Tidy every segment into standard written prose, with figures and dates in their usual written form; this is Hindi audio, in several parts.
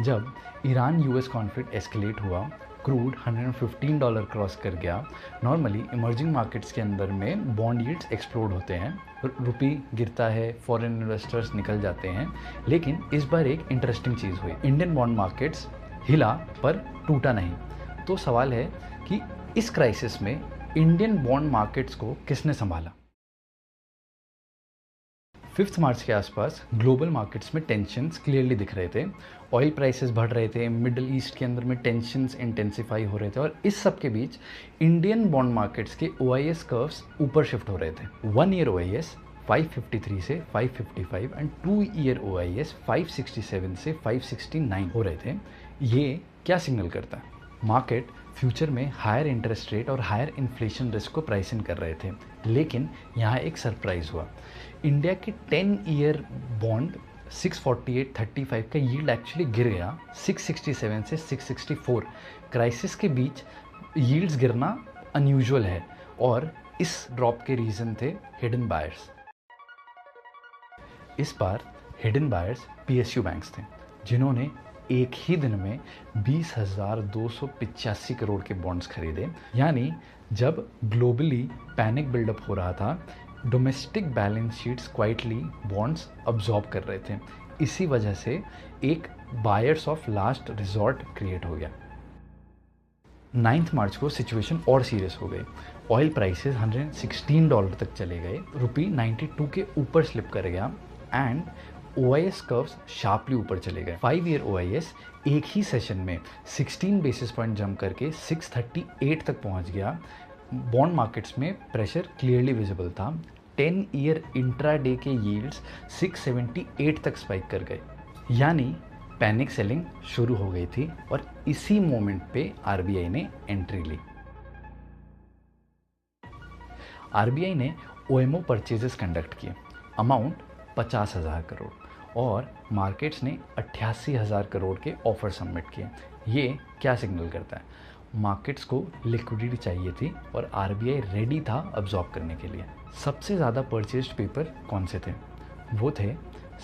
जब ईरान यूएस कॉन्फ्लिक्ट एस्केलेट हुआ, क्रूड $115 क्रॉस कर गया। नॉर्मली इमर्जिंग मार्केट्स के अंदर में बॉन्ड यील्ड्स एक्सप्लोड होते हैं, रुपी गिरता है, फॉरेन इन्वेस्टर्स निकल जाते हैं। लेकिन इस बार एक इंटरेस्टिंग चीज़ हुई, इंडियन बॉन्ड मार्केट्स हिला पर टूटा नहीं। तो सवाल है कि इस क्राइसिस में इंडियन बॉन्ड मार्केट्स को किसने संभाला। 5 मार्च के आसपास ग्लोबल मार्केट्स में टेंशन्स क्लियरली दिख रहे थे। ऑयल प्राइसेस बढ़ रहे थे, मिडिल ईस्ट के अंदर में टेंशन्स इंटेंसिफाई हो रहे थे, और इस सब के बीच इंडियन बॉन्ड मार्केट्स के OIS कर्व्स ऊपर शिफ्ट हो रहे थे। 1 ईयर OIS 553 से 555 एंड 2 ईयर OIS 567 से 569 हो रहे थे। ये क्या सिग्नल करता है? मार्केट फ्यूचर में हायर इंटरेस्ट रेट और हायर इन्फ्लेशन रिस्क को प्राइस इन कर रहे थे। लेकिन यहाँ एक सरप्राइज हुआ, इंडिया के 10 ईयर बॉन्ड 648.35 का यील्ड एक्चुअली गिर गया 667 से 664। क्राइसिस के बीच यील्ड्स गिरना अनयूजुअल है, और इस ड्रॉप के रीज़न थे हिडन बायर्स। इस बार हिडन बायर्स PSU बैंक्स थे, जिन्होंने एक ही दिन में 20,285 करोड़ के बॉन्ड्स खरीदे। यानी जब ग्लोबली पैनिक बिल्डअप हो रहा था, domestic balance sheets quietly bonds absorb कर रहे थे। इसी वजह से एक buyers of last resort create हो गया। 9 मार्च को सिचुएशन और सीरियस हो गई। ऑयल प्राइसेस $116 तक चले गए, रुपी 92 के ऊपर स्लिप कर गया, एंड OIS कर्व्स शार्पली ऊपर चले गए। 5 ईयर OIS एक ही सेशन में 16 बेसिस पॉइंट जंप करके 638 तक पहुंच गया। बॉन्ड मार्केट्स में प्रेशर क्लियरली विजिबल था। 10 ईयर इंट्राडे के यील्ड्स 678 तक स्पाइक कर गए, यानी पैनिक सेलिंग शुरू हो गई थी, और इसी मोमेंट पे RBI ने एंट्री ली। RBI ने OMO परचेजेस कंडक्ट किए, अमाउंट 50,000 करोड़, और मार्केट्स ने 88,000 करोड़ के ऑफर सबमिट किए। ये क्या सिग्नल करता है? मार्केट्स को लिक्विडिटी चाहिए थी और RBI रेडी था अब्जॉर्ब करने के लिए। सबसे ज़्यादा परचेज्ड पेपर कौन से थे? वो थे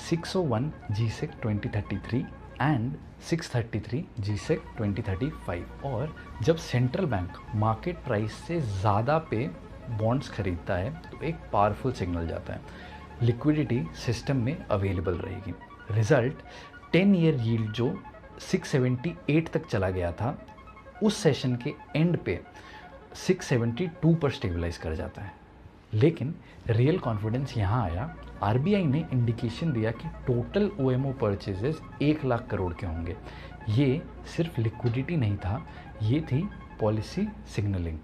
601 GSEC 2033 एंड 633 GSEC 2035। और जब सेंट्रल बैंक मार्केट प्राइस से ज़्यादा पे बॉन्ड्स खरीदता है तो एक पावरफुल सिग्नल जाता है, लिक्विडिटी सिस्टम में अवेलेबल रहेगी। रिजल्ट 10 ईयर यील्ड जो 678 तक चला गया था, उस सेशन के एंड पे 672 पर स्टेबलाइज कर जाता है। लेकिन रियल कॉन्फिडेंस यहाँ आया। RBI ने इंडिकेशन दिया कि total OMO purchases 1 lakh crore के होंगे। ये सिर्फ लिक्विडिटी नहीं था, ये थी पॉलिसी सिग्नलिंग।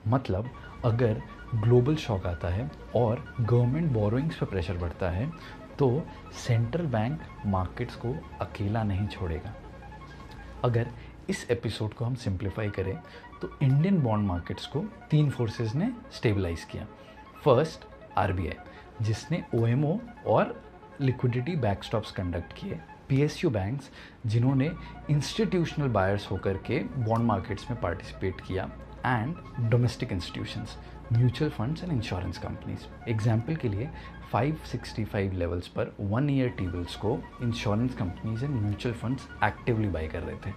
मतलब अगर ग्लोबल शॉक आता है और गवर्नमेंट बोरोइंग्स पर प्रेशर बढ़ता है, तो सेंट्रल बैंक मार्केट्स को अकेला नहीं छोड़ेगा। अगर इस एपिसोड को हम सिंप्लीफाई करें तो इंडियन बॉन्ड मार्केट्स को 3 फोर्सेस ने स्टेबलाइज किया। फर्स्ट RBI, जिसने OMO और लिक्विडिटी बैकस्टॉप्स कंडक्ट किए। PSU बैंक्स, जिन्होंने इंस्टीट्यूशनल बायर्स होकर के बॉन्ड मार्केट्स में पार्टिसिपेट किया, and domestic institutions, mutual funds and insurance companies. Example के लिए 565 लेवल्स पर 1 ईयर टी-बिल्स को insurance companies and mutual funds actively by कर रहे थे।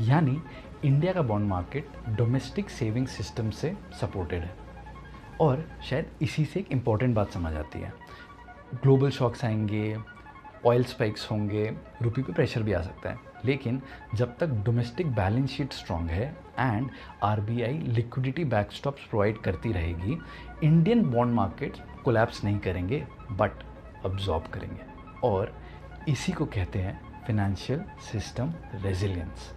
यानी इंडिया का bond market domestic saving system से सपोर्टेड है। और शायद इसी से एक इम्पॉर्टेंट बात समझ आती है, ग्लोबल शॉक्स आएंगे, ऑयल स्पाइक्स होंगे, रुपी पे प्रेशर भी आ सकता है, लेकिन जब तक डोमेस्टिक बैलेंस शीट स्ट्रांग है एंड RBI लिक्विडिटी बैकस्टॉप्स प्रोवाइड करती रहेगी, इंडियन बॉन्ड मार्केट कोलैप्स नहीं करेंगे बट अब्जॉर्ब करेंगे। और इसी को कहते हैं फाइनेंशियल सिस्टम रेजिलियंस।